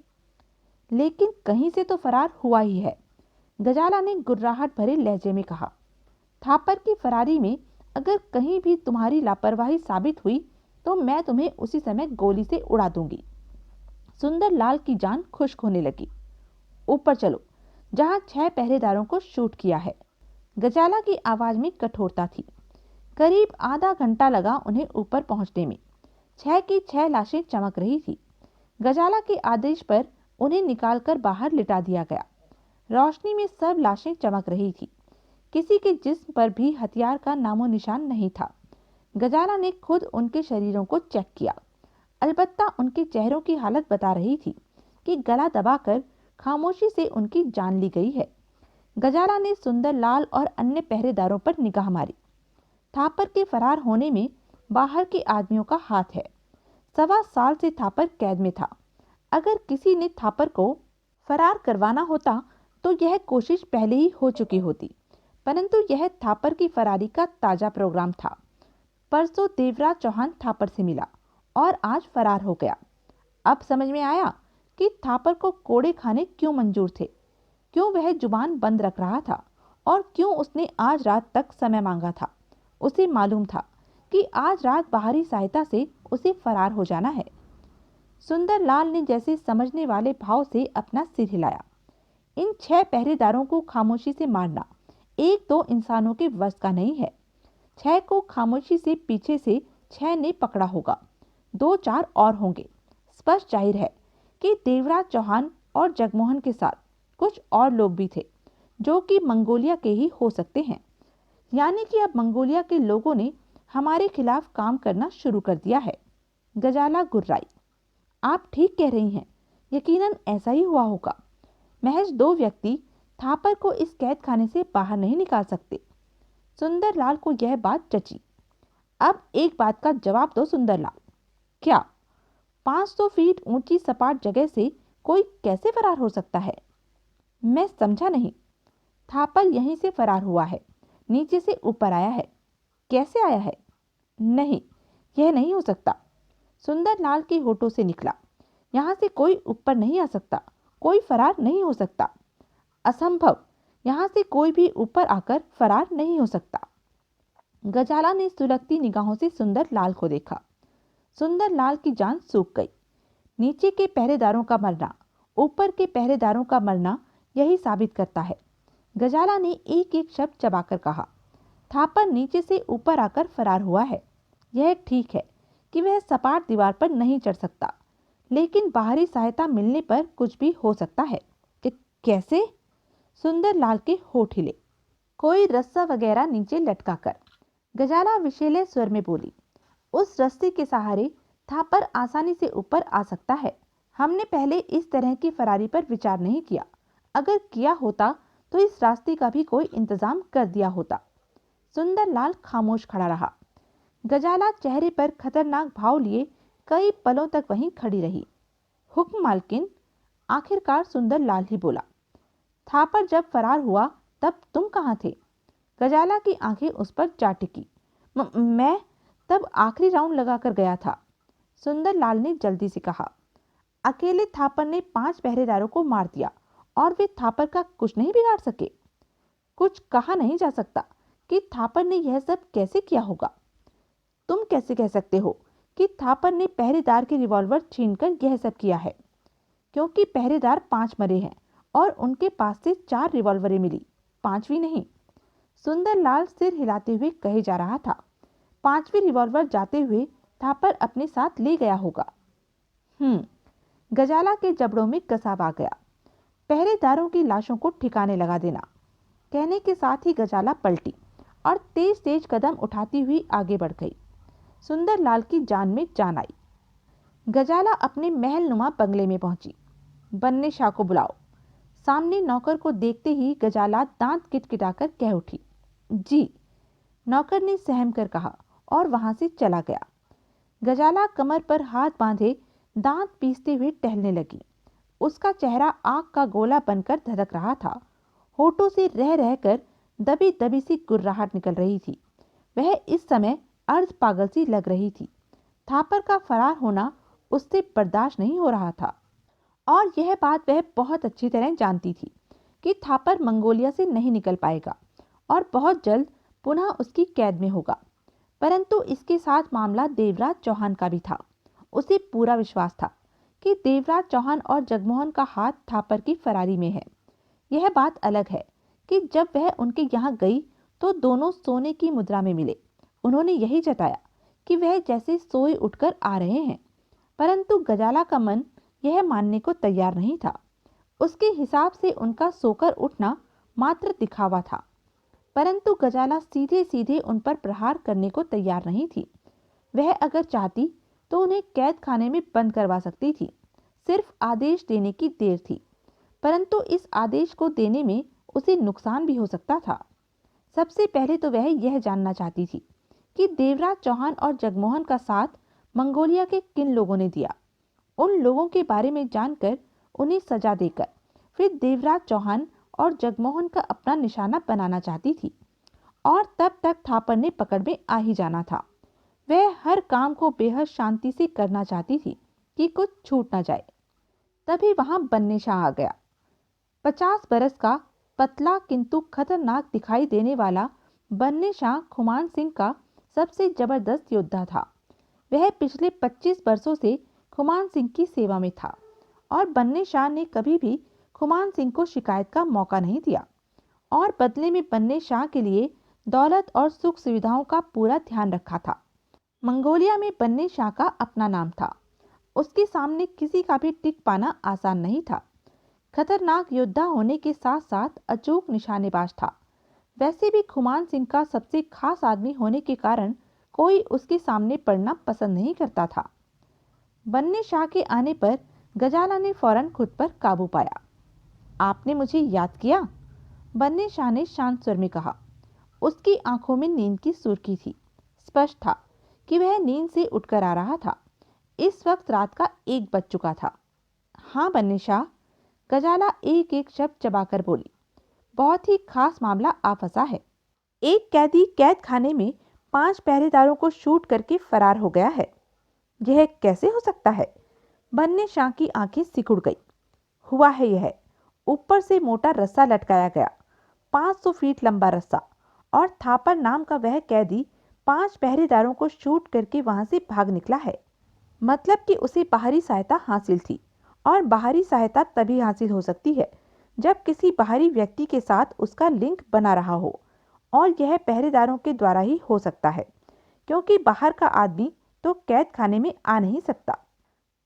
लेकिन कहीं से तो फरार हुआ ही है, गजाला ने गुर्राहट भरे लहजे में कहा। थापर की फरारी में अगर कहीं भी तुम्हारी लापरवाही साबित हुई तो मैं तुम्हें उसी समय गोली से उड़ा दूंगी। सुंदरलाल की जान खुश्क होने लगी। ऊपर चलो, जहां 6 पहरेदारों को शूट किया है। गजाला की आवाज में कठोरता थी। करीब आधा घंटा लगा उन्हें ऊपर पहुंचने में। 6 की 6 लाशें चमक रही थी। गजाला के आदेश पर उन्हें निकालकर बाहर लिटा दिया गया। रोशनी में सब लाशें चमक रही थी। किसी के जिस्म पर भी हथियार का नामो निशान नहीं था। गजाला ने खुद उनके शरीरों को चेक किया। अलबत्ता उनके चेहरों की हालत बता रही थी कि गला दबाकर खामोशी से उनकी जान ली गई है। गजाला ने सुंदरलाल और अन्य पहरेदारों पर निगाह मारी। थापर के फरार होने में बाहर के आदमियों का हाथ है। 1.25 साल से थापर कैद में था। अगर किसी ने थापर को फरार करवाना होता तो यह कोशिश पहले ही हो चुकी होती, परंतु यह थापर की फरारी का ताजा प्रोग्राम था। परसों देवराज चौहान थापर से मिला और आज फरार हो गया। अब समझ में आया कि थापर को कोड़े खाने क्यों मंजूर थे, क्यों वह जुबान बंद रख रहा था और क्यों उसने आज रात तक समय मांगा था। उसे मालूम था कि आज रात बाहरी सहायता से उसे फरार हो जाना है। सुंदरलाल ने जैसे समझने वाले भाव से अपना सिर हिलाया। इन 6 पहरेदारों को खामोशी से मारना 1-2 इंसानों के वश का नहीं है। 6 को खामोशी से पीछे से 6 ने पकड़ा होगा, 2-4 और होंगे। स्पष्ट जाहिर है कि देवराज चौहान और जगमोहन के साथ कुछ और लोग भी थे जो कि मंगोलिया के ही हो सकते हैं। यानी कि अब मंगोलिया के लोगों ने हमारे खिलाफ काम करना शुरू कर दिया है। गजाला गुर्राई। आप ठीक कह रही हैं, यकीनन ऐसा ही हुआ होगा। महज 2 व्यक्ति थापर को इस कैद खाने से बाहर नहीं निकाल सकते। सुंदरलाल को यह बात जची। अब एक बात का जवाब दो सुंदरलाल, क्या 500 फीट ऊंची सपाट जगह से कोई कैसे फरार हो सकता है? मैं समझा नहीं। थापर यहीं से फरार हुआ है, नीचे से ऊपर आया है। कैसे आया है? नहीं, यह नहीं हो सकता। सुंदरलाल के होठों से निकला। यहाँ से कोई ऊपर नहीं आ सकता, कोई फरार नहीं हो सकता। असंभव, यहाँ से कोई भी ऊपर आकर फरार नहीं हो सकता। गजाला ने सुलगती निगाहों से सुंदरलाल को देखा। सुंदरलाल की जान सूख गई। नीचे के पहरेदारों का मरना, ऊपर के पहरेदारों का मरना यही साबित करता है। गजाला ने एक एक शब्द चबाकर कहा। थापर नीचे से ऊपर आकर फरार हुआ है। यह ठीक है कि वह सपाट दीवार पर नहीं चढ़ सकता, लेकिन बाहरी सहायता मिलने पर कुछ भी हो सकता है। कैसे? सुंदरलाल के होठ हिले। कोई रस्सा वगैरह नीचे लटका कर। गजाला विशेले स्वर में बोली। उस रस्से के सहारे थापर आसानी से ऊपर आ सकता है। हमने पहले इस तरह की फरारी पर विचार नहीं किया। अगर किया होता तो इस रास्ते का भी कोई इंतजाम कर दिया होता। सुंदरलाल खामोश खड़ा रहा। गजाला चेहरे पर खतरनाक भाव लिए कई पलों तक वहीं खड़ी रही। हुक्म मालकिन, आखिरकार सुंदरलाल ही बोला। थापर जब फरार हुआ तब तुम कहाँ थे? गजाला की आंखें उस पर जा टिकी। मैं तब आखिरी राउंड लगाकर गया था, सुंदरलाल ने जल्दी से कहा। अकेले थापर ने 5 पहरेदारों को मार दिया और वे थापर का कुछ नहीं बिगाड़ सके। कुछ कहा नहीं जा सकता कि थापर ने यह सब कैसे किया होगा। तुम कैसे कह सकते हो कि थापर ने पहरेदार के रिवॉल्वर छीनकर यह सब किया है? क्योंकि पहरेदार 5 मरे हैं और उनके पास से 4 रिवॉल्वरें मिली, 5वीं नहीं। सुंदरलाल सिर हिलाते हुए कहे जा रहा था। 5वीं रिवॉल्वर जाते हुए थापर अपने साथ ले गया होगा। गजाला के जबड़ों में कसाव आ गया। पहरेदारों की लाशों को ठिकाने लगा देना, कहने के साथ ही गजाला पलटी और तेज तेज कदम उठाती हुई आगे बढ़ गई। सुंदरलाल की जान में जान आई। गजाला अपने महलनुमा बंगले में पहुंची। बन्ने शाह को बुलाओ। सामने नौकर को देखते ही गजाला दांत किटकिटाकर कह उठी। जी। नौकर ने सहम कर कहा और वहां से चला गया। गजाला कमर पर हाथ बांधे दांत पीसते हुए टहलने लगी। उसका चेहरा आग का गोला बनकर धधक रहा था। होठों से रह रहकर दबी दबी सी गुर्राहट निकल रही थी। वह इस समय अर्ध पागल सी लग रही थी। थापर का फरार होना उससे बर्दाश्त नहीं हो रहा था और यह बात वह बहुत अच्छी तरह जानती थी कि थापर मंगोलिया से नहीं निकल पाएगा और बहुत जल्द पुनः उसकी कैद में होगा। परंतु इसके साथ मामला देवराज चौहान का भी था। उसे पूरा विश्वास था कि देवराज चौहान और जगमोहन का हाथ थापर की फरारी में है। यह बात अलग है कि जब वह उनके यहाँ गई तो दोनों सोने की मुद्रा में मिले। उन्होंने यही जताया कि वह जैसे सोए उठकर आ रहे हैं, परंतु गजाला का मन यह मानने को तैयार नहीं था। उसके हिसाब से उनका सोकर उठना मात्र दिखावा था, परंतु गजाला सीधे सीधे उन पर प्रहार करने को तैयार नहीं थी। वह अगर चाहती तो उन्हें कैद खाने में बंद करवा सकती थी। सिर्फ आदेश देने की देर थी, परंतु इस आदेश को देने में उसे नुकसान भी हो सकता था। सबसे पहले तो वह यह जानना चाहती थी कि देवराज चौहान और जगमोहन का साथ मंगोलिया के किन लोगों ने दिया। उन लोगों के बारे में जानकर उन्हें सजा देकर फिर देवराज चौहान और जगमोहन का अपना निशाना बनाना चाहती थी। और तब तक थापर ने पकड़ में आ ही जाना था। वह हर काम को बेहद शांति से करना चाहती थी कि कुछ छूट न जाए। तभी वहां बन्ने शाह आ गया। 50 बरस का पतला किंतु खतरनाक दिखाई देने वाला बन्ने शाह खुमान सिंह का सबसे जबरदस्त योद्धा था। वह पिछले 25 वर्षों से खुमान सिंह की सेवा में था और बन्ने शाह ने कभी भी खुमान सिंह को शिकायत का मौका नहीं दिया और बदले में बन्ने शाह के लिए दौलत और सुख सुविधाओं का पूरा ध्यान रखा था। मंगोलिया में बन्ने शाह का अपना नाम था। उसके सामने किसी का भी टिक पाना आसान नहीं था। खतरनाक योद्धा होने के साथ साथ अचूक निशानेबाज था। वैसे भी खुमान सिंह का सबसे खास आदमी होने के कारण कोई उसके सामने पड़ना पसंद नहीं करता था। बन्ने शाह के आने पर गजाला ने फौरन खुद पर काबू पाया। आपने मुझे याद किया? बन्ने शाह ने शांत स्वर में कहा। उसकी आंखों में नींद की सुर्खी थी। स्पष्ट था कि वह नींद से उठकर आ रहा था। इस वक्त रात का 1 बज चुका था। हाँ बन्ने शाह, गजाला एक एक शब्द चबाकर बोली। बहुत ही खास मामला आ फंसा है। एक कैदी कैद खाने में 5 पहरेदारों को शूट करके फरार हो गया है। यह कैसे हो सकता है? बन्ने शाह की आंखें सिकुड़ गई। हुआ है यह, ऊपर से मोटा रस्सा लटकाया गया, 500 फीट लंबा रस्सा, और थापर नाम का वह कैदी 5 पहरेदारों को शूट करके वहां से भाग निकला है। मतलब कि उसे बाहरी सहायता हासिल थी, और बाहरी सहायता तभी हासिल हो सकती है जब किसी बाहरी व्यक्ति के साथ उसका लिंक बना रहा हो, और यह पहरेदारों के द्वारा ही हो सकता है, क्योंकि बाहर का आदमी तो कैद खाने में आ नहीं सकता।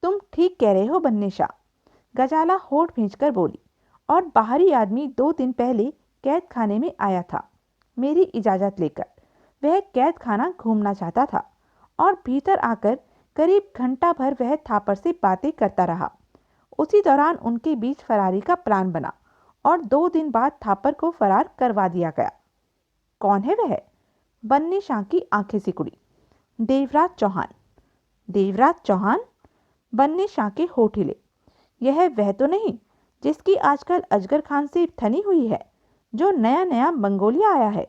तुम ठीक कह रहे हो बन्ने शाह, गजाला होठ भींचकर बोली। और बाहरी आदमी 2 दिन पहले कैद खाने में आया था मेरी इजाजत लेकर। वह कैद खाना घूमना चाहता था और भीतर आकर करीब घंटा भर वह थापर से बातें करता रहा। उसी दौरान उनके बीच फरारी का प्लान बना और 2 दिन बाद थापर को फरार करवा दिया गया। कौन है वह? बन्ने शाह की आंखें सिकुड़ी। देवराज चौहान। देवराज चौहान? बन्ने शाह के होठ हिले। यह वह तो नहीं जिसकी आजकल अजगर खान से थनी हुई है, जो नया नया मंगोलिया आया है?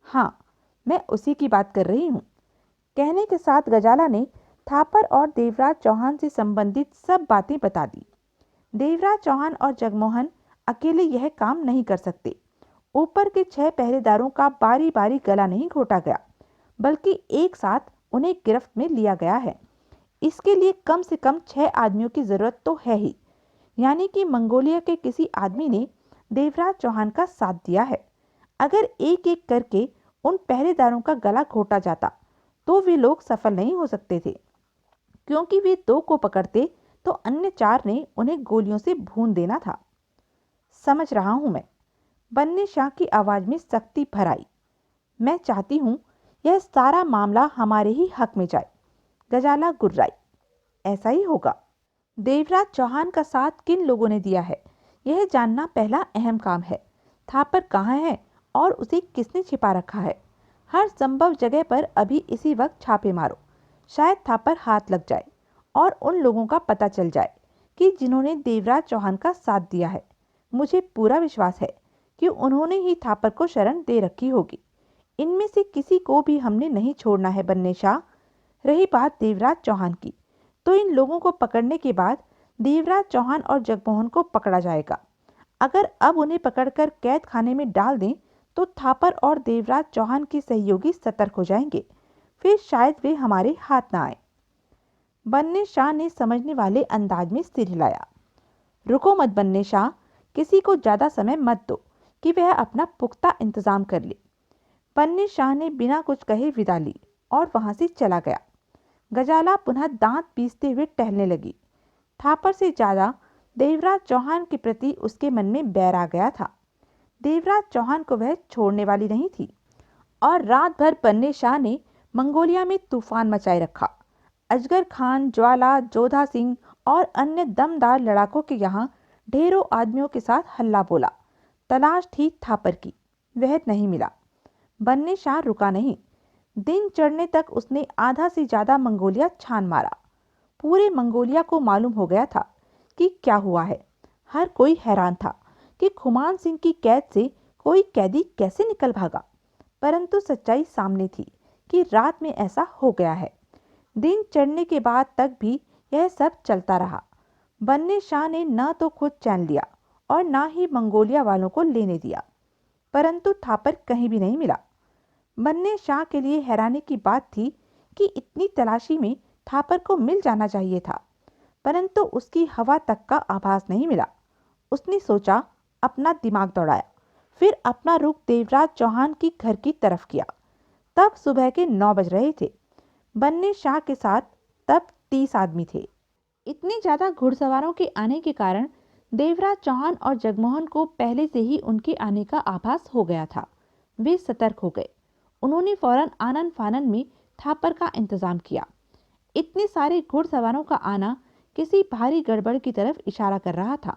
हाँ, मैं उसी की बात कर रही हूँ। कहने के साथ गजाला ने थापर और देवराज चौहान से संबंधित सब बातें बता दी। देवराज चौहान और जगमोहन अकेले यह काम नहीं कर सकते। ऊपर के 6 पहरेदारों का बारी बारी गला नहीं घोटा गया, बल्कि एक साथ उन्हें गिरफ्त में लिया गया है। इसके लिए कम से कम 6 आदमियों की जरूरत तो है ही, यानी कि मंगोलिया के किसी आदमी ने देवराज चौहान का साथ दिया है। अगर एक एक करके उन पहरेदारों का गला घोटा जाता तो वे लोग सफल नहीं हो सकते थे, क्योंकि वे 2 को पकड़ते तो अन्य 4 ने उन्हें गोलियों से भून देना था। समझ रहा हूं मैं। बन्ने शाह की आवाज में सख्ती भर आई। मैं चाहती हूं यह सारा मामला हमारे ही हक में जाए। गजाला गुर्राई। ऐसा ही होगा। देवराज चौहान का साथ किन लोगों ने दिया है, यह जानना पहला अहम काम है। थापर कहाँ है और उसे किसने छिपा रखा है? हर संभव जगह पर अभी इसी वक्त छापे मारो। शायद थापर हाथ लग जाए और उन लोगों का पता चल जाए कि जिन्होंने देवराज चौहान का साथ दिया है। मुझे पूरा विश्वास है कि उन्होंने ही थापर को शरण दे रखी होगी। इनमें से किसी को भी हमने नहीं छोड़ना है बन्ने शाह। रही बात देवराज चौहान की, तो इन लोगों को पकड़ने के बाद देवराज चौहान और जगमोहन को पकड़ा जाएगा। अगर अब उन्हें पकड़कर कैद खाने में डाल दें तो थापर और देवराज चौहान के सहयोगी सतर्क हो जाएंगे। फिर शायद वे हमारे हाथ ना आए। बन्ने शाह ने समझने वाले अंदाज में सिर हिलाया। रुको मत बन्ने शाह, किसी को ज्यादा समय मत दो कि वह अपना पुख्ता इंतजाम कर ले। बन्ने शाह ने बिना कुछ कहे विदा ली और वहां से चला गया। गजाला पुनः दांत पीसते हुए टहलने लगी। थापर से ज्यादा देवराज चौहान के प्रति उसके मन में बैर आ गया था। देवराज चौहान को वह छोड़ने वाली नहीं थी। और रात भर बन्ने शाह ने मंगोलिया में तूफान मचाए रखा। अजगर खान, ज्वाला, जोधा सिंह और अन्य दमदार लड़ाकों के यहाँ ढेरों आदमियों के साथ हल्ला बोला। तलाश थी थापर की, वह नहीं मिला। बन्ने शाह रुका नहीं। दिन चढ़ने तक उसने आधा से ज्यादा मंगोलिया छान मारा। पूरे मंगोलिया को मालूम हो गया था कि क्या हुआ है। हर कोई हैरान था कि खुमान सिंह की कैद से कोई कैदी कैसे निकल भागा। परंतु सच्चाई सामने थी कि रात में ऐसा हो गया है। दिन चढ़ने के बाद तक भी यह सब चलता रहा। बन्ने शाह ने न तो खुद चैन लिया और न ही मंगोलिया वालों को लेने दिया। परंतु थापर कहीं भी नहीं मिला। बन्ने शाह के लिए हैरानी की बात थी कि इतनी तलाशी में थापर को मिल जाना चाहिए था, परंतु उसकी हवा तक का आभास नहीं मिला। उसने सोचा, अपना दिमाग दौड़ाया, फिर अपना रुख देवराज चौहान की घर की तरफ किया। तब सुबह के 9 बज रहे थे। बन्ने शाह के साथ तब 30 आदमी थे। इतने ज्यादा घुड़सवारों के आने के कारण देवराज चौहान और जगमोहन को पहले से ही उनके आने का आभास हो गया था। वे सतर्क हो गए। उन्होंने फौरन आनन फानन में थापर का इंतजाम किया। इतने सारे घुड़सवारों का आना किसी भारी गड़बड़ की तरफ इशारा कर रहा था।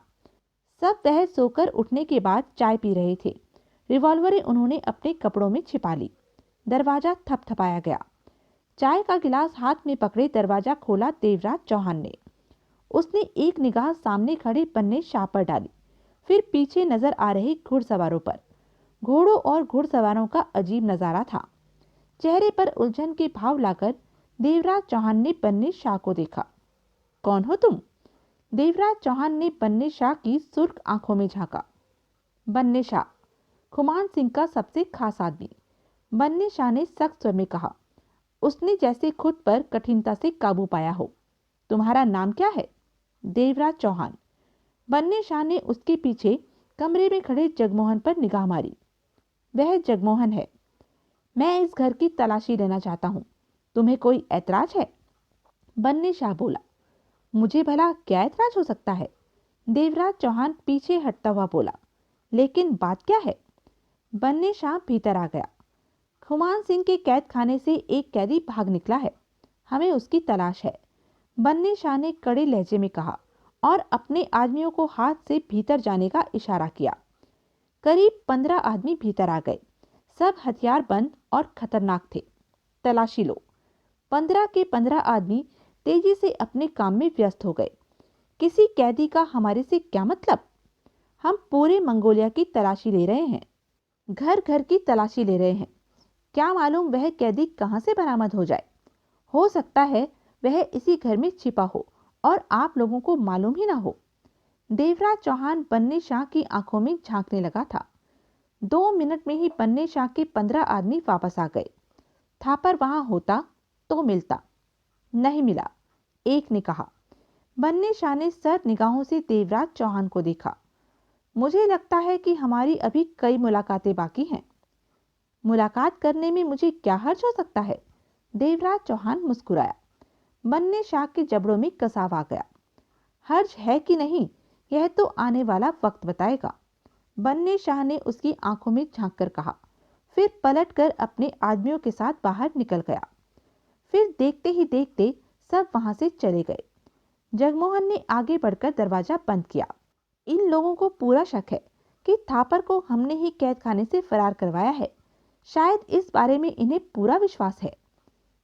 सब वह सोकर उठने के बाद चाय पी रहे थे। रिवॉल्वरें उन्होंने अपने कपड़ों में छिपा ली। दरवाजा थपथपाया गया। चाय का गिलास हाथ में पकड़े दरवाजा खोला देवराज चौहान ने। उसने एक निगाह सामने खड़े बन्ने शाह पर डाली, फिर पीछे नजर आ रहे घुड़सवारों पर। घोड़ों और घुड़सवारों का अजीब नजारा था। चेहरे पर उलझन के भाव लाकर देवराज चौहान ने बन्ने शाह को देखा। कौन हो तुम? देवराज चौहान ने बन्ने शाह की सुर्ख आंखों में झांका। बन्ने शाह, खुमान सिंह का सबसे खास आदमी, बन्ने शाह ने सख्त स्वर में कहा। उसने जैसे खुद पर कठिनता से काबू पाया हो। तुम्हारा नाम क्या है? देवराज चौहान। बन्ने शाह ने उसके पीछे कमरे में खड़े जगमोहन पर निगाह मारी। वह जगमोहन है। मैं इस घर की तलाशी लेना चाहता हूँ। तुम्हें कोई ऐतराज है? बन्ने शाह बोला। मुझे भला क्या ऐतराज हो सकता है? देवराज चौहान पीछे हटता हुआ बोला। लेकिन बात क्या है? बन्ने शाह भीतर आ गया। खुमान सिंह के कैद खाने से एक कैदी भाग निकला है। हमें उसकी तलाश है, बन्ने शाह ने कड़े लहजे में कहा और अपने आदमियों को हाथ से भीतर जाने का इशारा किया। करीब 15 आदमी भीतर आ गए। सब हथियार बंद और खतरनाक थे। तलाशी लो। 15 के 15 आदमी तेजी से अपने काम में व्यस्त हो गए। किसी कैदी का हमारे से क्या मतलब? हम पूरे मंगोलिया की तलाशी ले रहे हैं, घर घर की तलाशी ले रहे हैं। क्या मालूम वह कैदी कहां से बरामद हो जाए। हो सकता है वह इसी घर में छिपा हो और आप लोगों को मालूम ही ना हो। देवराज चौहान बन्ने शाह की आंखों में झांकने लगा था। 2 मिनट में ही बन्ने शाह के 15 आदमी वापस आ गए। थापर वहां होता तो मिलता। नहीं मिला, एक ने कहा। बन्ने शाह ने सर्द निगाहों से देवराज चौहान को देखा। मुझे लगता है कि हमारी अभी कई मुलाकातें बाकी हैं। मुलाकात करने में मुझे क्या हर्ज हो सकता है? देवराज चौहान मुस्कुराया। बन्ने शाह के जबड़ों में कसाव आ गया। हर्ज है कि नहीं, यह तो आने वाला वक्त बताएगा। बन्ने शाह ने उसकी आंखों में झांककर कहा, फिर पलटकर अपने आदमियों के साथ बाहर निकल गया। फिर देखते ही देखते सब वहां से चले गए। जगमोहन ने आगे बढ़कर दरवाजा बंद किया। इन लोगों को पूरा शक है कि थापर को हमने ही कैद खाने से फरार करवाया है। शायद इस बारे में इन्हें पूरा विश्वास है।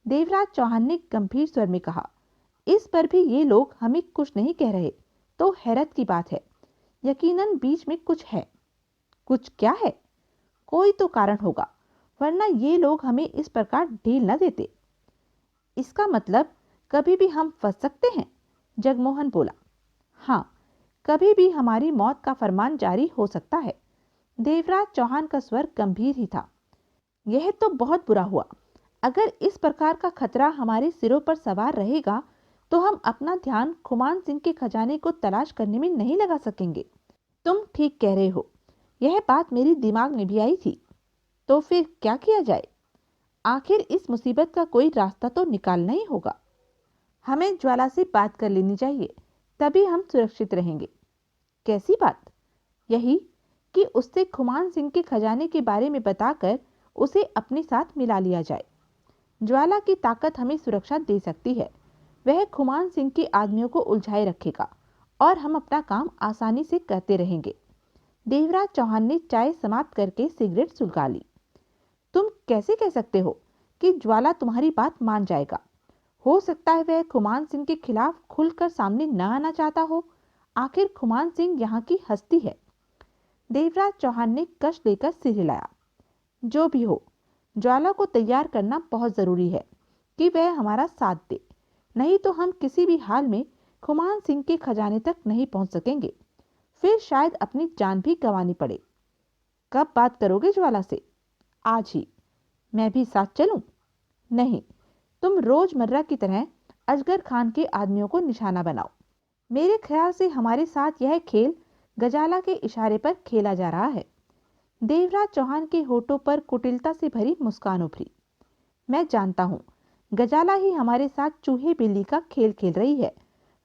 देवराज चौहान ने गंभीर स्वर में कहा। इस पर भी ये लोग हमें कुछ नहीं कह रहे तो हैरत की बात है। यकीनन बीच में कुछ है। कुछ क्या है? कोई तो कारण होगा, वरना ये लोग हमें इस प्रकार ढील न देते। इसका मतलब कभी भी हम फंस सकते हैं, जगमोहन बोला। हाँ, कभी भी हमारी मौत का फरमान जारी हो सकता है। देवराज चौहान का स्वर गंभीर ही था। यह तो बहुत बुरा हुआ। अगर इस प्रकार का खतरा हमारे सिरों पर सवार रहेगा तो हम अपना ध्यान खुमान सिंह के खजाने को तलाश करने में नहीं लगा सकेंगे। तुम ठीक कह रहे हो, यह बात मेरे दिमाग में भी आई थी। तो फिर क्या किया जाए? आखिर इस मुसीबत का कोई रास्ता तो निकालना ही होगा। हमें ज्वाला से बात कर लेनी चाहिए, तभी हम सुरक्षित रहेंगे। कैसी बात? यही कि उससे खुमान सिंह के खजाने के बारे में बताकर उसे अपने साथ मिला लिया जाए। ज्वाला की ताकत हमें सुरक्षा दे सकती है, वह खुमान सिंह के आदमियों को उलझाए रखेगा और हम अपना काम आसानी से करते रहेंगे। देवराज चौहान ने चाय समाप्त करके सिगरेट सुलगा ली। तुम कैसे कह सकते हो कि ज्वाला तुम्हारी बात मान जाएगा? हो सकता है वह खुमान सिंह के खिलाफ खुलकर सामने न आना चाहता हो। आखिर खुमान सिंह यहाँ की हस्ती है। देवराज चौहान ने कष्ट लेकर सिर हिलाया। जो भी हो, ज्वाला को तैयार करना बहुत जरूरी है कि वह हमारा साथ दे, नहीं तो हम किसी भी हाल में खुमान सिंह के खजाने तक नहीं पहुंच सकेंगे। फिर शायद अपनी जान भी गंवानी पड़े। कब बात करोगे ज्वाला से? आज ही। मैं भी साथ चलूं? नहीं, तुम रोजमर्रा की तरह अजगर खान के आदमियों को निशाना बनाओ। मेरे ख्याल से हमारे साथ यह खेल गजाला के इशारे पर खेला जा रहा है। देवराज चौहान के होठों पर कुटिलता से भरी मुस्कान उभरी। मैं जानता हूँ, गजाला ही हमारे साथ चूहे बिल्ली का खेल खेल रही है।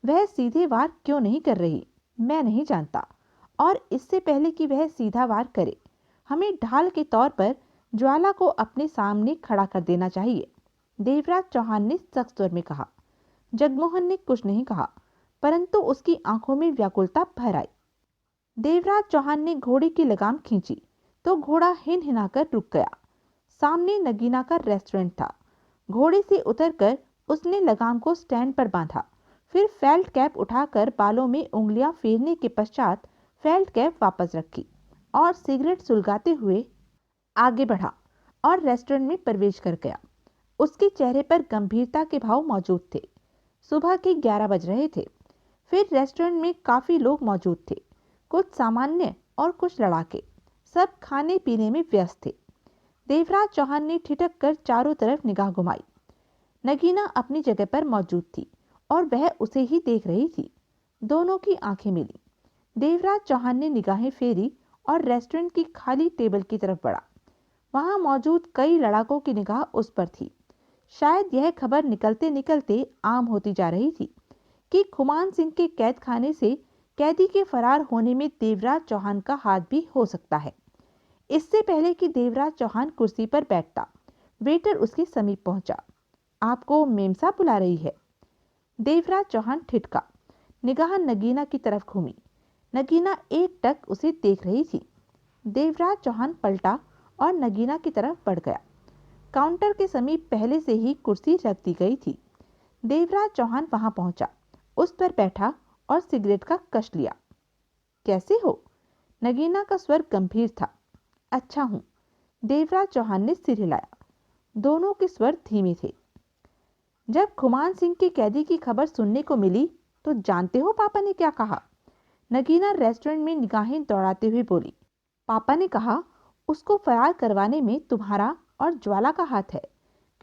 वह सीधे वार क्यों नहीं कर रही, मैं नहीं जानता। और इससे पहले कि वह सीधा वार करे, हमें ढाल के तौर पर ज्वाला को अपने सामने खड़ा कर देना चाहिए। देवराज चौहान ने सख्त स्वर में कहा। जगमोहन ने कुछ नहीं कहा, परंतु उसकी आंखों में व्याकुलता भर आई। देवराज चौहान ने घोड़े की लगाम खींची तो घोड़ा हिनहिनाकर रुक गया। सामने नगीना का रेस्टोरेंट था। घोड़े से उतरकर उसने लगाम को स्टैंड पर बांधा, फिर फेल्ट कैप उठाकर बालों में उंगलियां फेरने के पश्चात फेल्ट कैप वापस रखी और सिगरेट सुलगाते हुए आगे बढ़ा और रेस्टोरेंट में प्रवेश कर गया। उसके चेहरे पर गंभीरता के भाव मौजूद थे। सुबह के 11 बज रहे थे। फिर रेस्टोरेंट में काफी लोग मौजूद थे, कुछ सामान्य और कुछ लड़ाके। सब खाने पीने में व्यस्त थे। देवराज चौहान ने ठिठक कर चारों तरफ निगाह घुमाई। नगीना अपनी जगह पर मौजूद थी और वह उसे ही देख रही थी। दोनों की आंखें मिली। देवराज चौहान ने निगाहें फेरी और रेस्टोरेंट की खाली टेबल की तरफ बढ़ा। वहां मौजूद कई लड़ाकों की निगाह उस पर थी। शायद यह खबर निकलते निकलते आम होती जा रही थी कि खुमान सिंह के कैद खाने से कैदी के फरार होने में देवराज चौहान का हाथ भी हो सकता है। इससे पहले कि देवराज चौहान कुर्सी पर बैठता, वेटर उसके समीप पहुंचा। आपको मेम साहब बुला रही है। देवराज चौहान ठिठका। निगाह नगीना की तरफ घूमी। नगीना एकटक उसे देख रही थी। देवराज चौहान पलटा और नगीना की तरफ बढ़ गया। काउंटर के समीप पहले से ही कुर्सी रख दी गई थी। देवराज चौहान वहां पहुंचा, उस पर बैठा और सिगरेट का कश लिया। कैसे हो? नगीना का स्वर गंभीर था। अच्छा हूं। देवराज चौहान ने सिर हिलाया। दोनों के स्वर धीमे थे। जब खुमान सिंह के कैदी की खबर सुनने को मिली तो जानते हो पापा ने क्या कहा? नगीना रेस्टोरेंट में निगाहें दौड़ाते हुए बोली। पापा ने कहा उसको फरार करवाने में तुम्हारा और ज्वाला का हाथ है,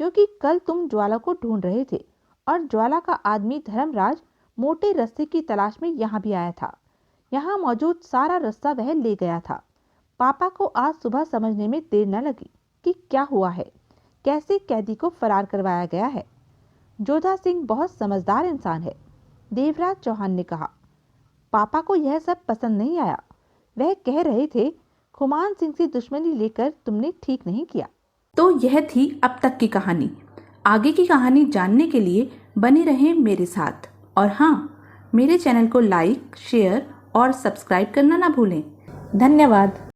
क्योंकि कल तुम ज्वाला को ढूंढ रहे थे और ज्वाला का आदमी धर्मराज मोटे रस्से की तलाश में यहाँ भी आया था। यहाँ मौजूद सारा रस्सा वह ले गया था। पापा को आज सुबह समझने में देर न लगी कि क्या हुआ है, कैसे कैदी को फरार करवाया गया है। जोधा सिंह बहुत समझदार इंसान है, देवराज चौहान ने कहा। पापा को यह सब पसंद नहीं आया। वह कह रहे थे खुमान सिंह से दुश्मनी लेकर तुमने ठीक नहीं किया। तो यह थी अब तक की कहानी। आगे की कहानी जानने के लिए बने रहें मेरे साथ। और हाँ, मेरे चैनल को लाइक, शेयर और सब्सक्राइब करना ना भूलें। धन्यवाद।